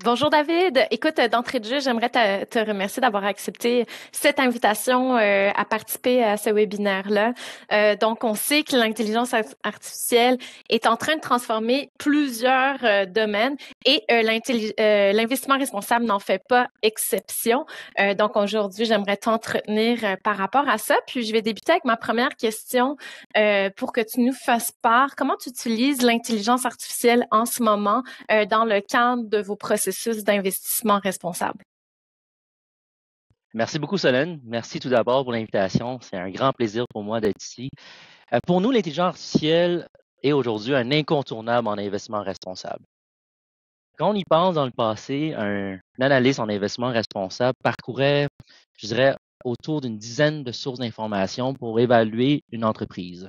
Bonjour David. Écoute, d'entrée de jeu, j'aimerais te remercier d'avoir accepté cette invitation à participer à ce webinaire-là. Donc, on sait que artificielle est en train de transformer plusieurs domaines et l'investissement responsable n'en fait pas exception. Donc, aujourd'hui, j'aimerais t'entretenir par rapport à ça. Puis, je vais débuter avec ma première question pour que tu nous fasses part. Comment tu utilises l'intelligence artificielle en ce moment dans le cadre de vos processus d'investissement responsable? Merci beaucoup, Solène. Merci tout d'abord pour l'invitation. C'est un grand plaisir pour moi d'être ici. Pour nous, l'intelligence artificielle est aujourd'hui un incontournable en investissement responsable. Quand on y pense dans le passé, un analyste en investissement responsable parcourait, je dirais, autour d'une dizaine de sources d'informations pour évaluer une entreprise.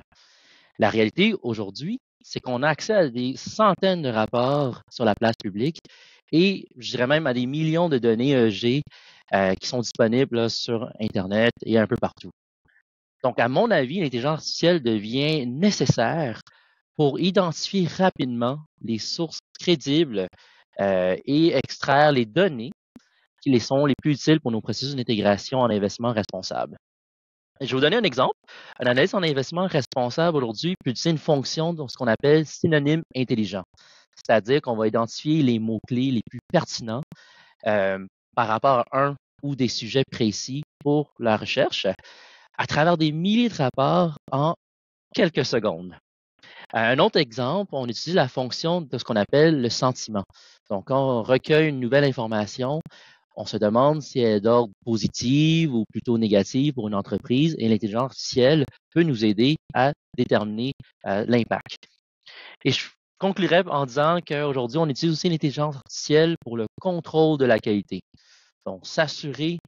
La réalité aujourd'hui, c'est qu'on a accès à des centaines de rapports sur la place publique et je dirais même à des millions de données ESG qui sont disponibles là, sur Internet et un peu partout. Donc, à mon avis, l'intelligence artificielle devient nécessaire pour identifier rapidement les sources crédibles et extraire les données qui les sont les plus utiles pour nos processus d'intégration en investissement responsable. Je vais vous donner un exemple. Un analyste en investissement responsable aujourd'hui peut utiliser une fonction de ce qu'on appelle synonyme intelligent. C'est-à-dire qu'on va identifier les mots-clés les plus pertinents par rapport à un ou des sujets précis pour la recherche à travers des milliers de rapports en quelques secondes. Un autre exemple, on utilise la fonction de ce qu'on appelle le sentiment. Donc, quand on recueille une nouvelle information, on se demande si elle est d'ordre positive ou plutôt négative pour une entreprise et l'intelligence artificielle peut nous aider à déterminer l'impact. Et je conclurai en disant qu'aujourd'hui, on utilise aussi l'intelligence artificielle pour le contrôle de la qualité. Donc, s'assurer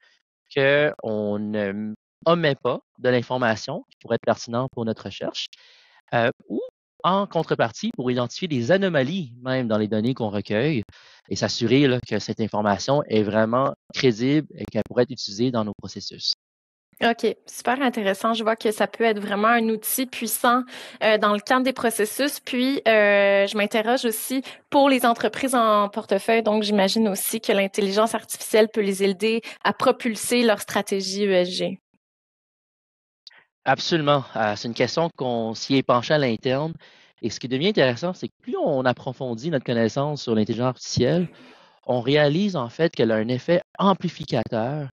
qu'on ne omet pas de l'information qui pourrait être pertinente pour notre recherche ou en contrepartie pour identifier des anomalies même dans les données qu'on recueille et s'assurer là, que cette information est vraiment crédible et qu'elle pourrait être utilisée dans nos processus. OK, super intéressant. Je vois que ça peut être vraiment un outil puissant dans le cadre des processus. Puis, je m'interroge aussi pour les entreprises en portefeuille. Donc, j'imagine aussi que l'intelligence artificielle peut les aider à propulser leur stratégie ESG. Absolument. C'est une question qu'on s'y est penché à l'interne. Et ce qui devient intéressant, c'est que plus on approfondit notre connaissance sur l'intelligence artificielle, on réalise en fait qu'elle a un effet amplificateur,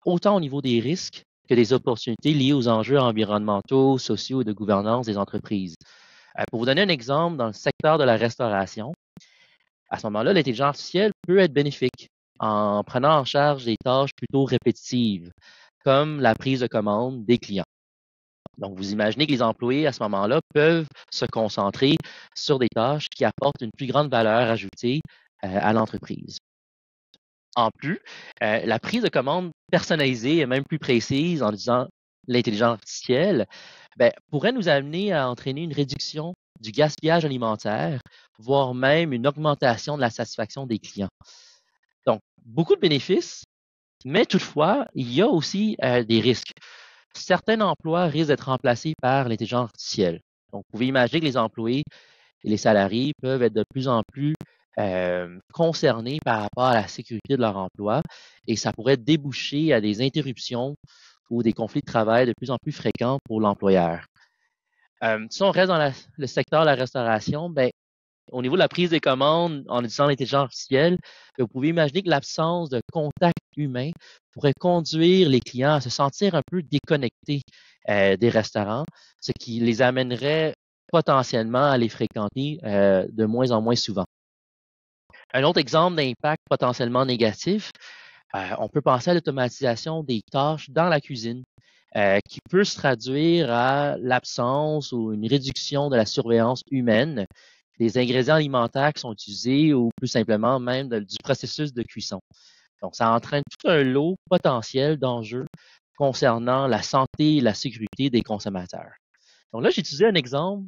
autant au niveau des risques que des opportunités liées aux enjeux environnementaux, sociaux et de gouvernance des entreprises. Pour vous donner un exemple, dans le secteur de la restauration, à ce moment-là, l'intelligence artificielle peut être bénéfique en prenant en charge des tâches plutôt répétitives, comme la prise de commande des clients. Donc, vous imaginez que les employés, à ce moment-là, peuvent se concentrer sur des tâches qui apportent une plus grande valeur ajoutée à l'entreprise. En plus, la prise de commande personnalisée et même plus précise en disant l'intelligence artificielle pourrait nous amener à entraîner une réduction du gaspillage alimentaire, voire même une augmentation de la satisfaction des clients. Donc, beaucoup de bénéfices, mais toutefois, il y a aussi des risques. Certains emplois risquent d'être remplacés par l'intelligence artificielle. Donc, vous pouvez imaginer que les employés et les salariés peuvent être de plus en plus concernés par rapport à la sécurité de leur emploi et ça pourrait déboucher à des interruptions ou des conflits de travail de plus en plus fréquents pour l'employeur. Si on reste dans le secteur de la restauration, au niveau de la prise des commandes en utilisant l'intelligence artificielle, vous pouvez imaginer que l'absence de contact humain pourrait conduire les clients à se sentir un peu déconnectés des restaurants, ce qui les amènerait potentiellement à les fréquenter de moins en moins souvent. Un autre exemple d'impact potentiellement négatif, on peut penser à l'automatisation des tâches dans la cuisine, qui peut se traduire à l'absence ou une réduction de la surveillance humaine des ingrédients alimentaires qui sont utilisés ou plus simplement même du processus de cuisson. Donc, ça entraîne tout un lot potentiel d'enjeux concernant la santé et la sécurité des consommateurs. Donc là, j'ai utilisé un exemple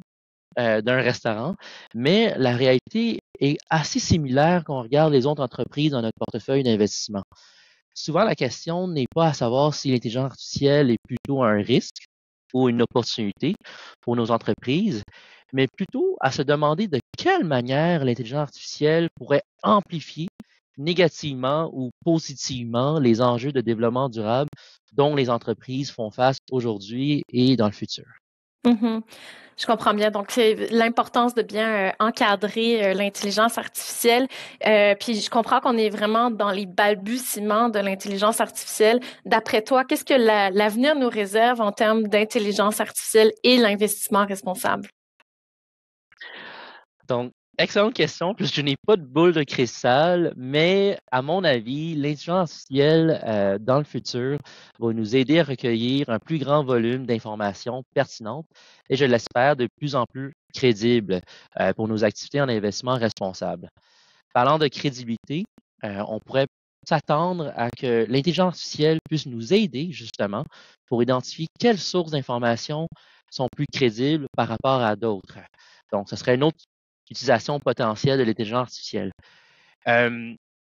d'un restaurant, mais la réalité est assez similaire quand on regarde les autres entreprises dans notre portefeuille d'investissement. Souvent, la question n'est pas à savoir si l'intelligence artificielle est plutôt un risque ou une opportunité pour nos entreprises, mais plutôt à se demander de quelle manière l'intelligence artificielle pourrait amplifier négativement ou positivement les enjeux de développement durable dont les entreprises font face aujourd'hui et dans le futur. Mhm. Je comprends bien. Donc, c'est l'importance de bien encadrer l'intelligence artificielle. Puis, je comprends qu'on est vraiment dans les balbutiements de l'intelligence artificielle. D'après toi, qu'est-ce que l'avenir nous réserve en termes d'intelligence artificielle et l'investissement responsable? Donc, excellente question, puisque je n'ai pas de boule de cristal, mais à mon avis, l'intelligence artificielle dans le futur va nous aider à recueillir un plus grand volume d'informations pertinentes et je l'espère de plus en plus crédibles pour nos activités en investissement responsable. Parlant de crédibilité, on pourrait s'attendre à que l'intelligence artificielle puisse nous aider justement pour identifier quelles sources d'informations sont plus crédibles par rapport à d'autres. Donc, ce serait une autre utilisation potentielle de l'intelligence artificielle. Euh,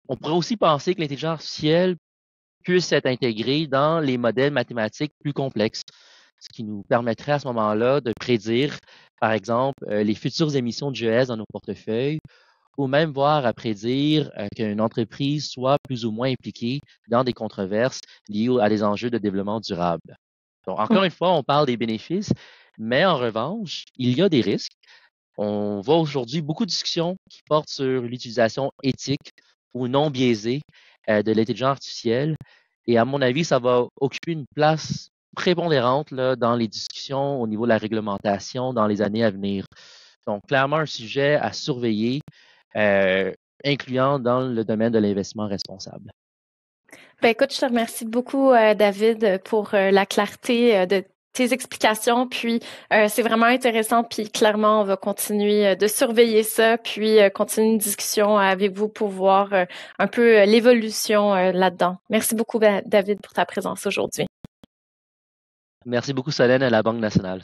on pourrait aussi penser que l'intelligence artificielle puisse être intégrée dans les modèles mathématiques plus complexes, ce qui nous permettrait à ce moment-là de prédire, par exemple, les futures émissions de GES dans nos portefeuilles ou même voir à prédire qu'une entreprise soit plus ou moins impliquée dans des controverses liées à des enjeux de développement durable. Donc, encore une fois, on parle des bénéfices, mais en revanche, il y a des risques. On voit aujourd'hui beaucoup de discussions qui portent sur l'utilisation éthique ou non biaisée de l'intelligence artificielle. Et à mon avis, ça va occuper une place prépondérante là, dans les discussions au niveau de la réglementation dans les années à venir. Donc, clairement, un sujet à surveiller, euh, incluant dans le domaine de l'investissement responsable. Ben écoute, je te remercie beaucoup, David, pour la clarté de tes explications. Puis c'est vraiment intéressant. Puis clairement, on va continuer de surveiller ça, puis continuer une discussion avec vous pour voir un peu l'évolution là-dedans. Merci beaucoup, David, pour ta présence aujourd'hui. Merci beaucoup, Solène, à la Banque nationale.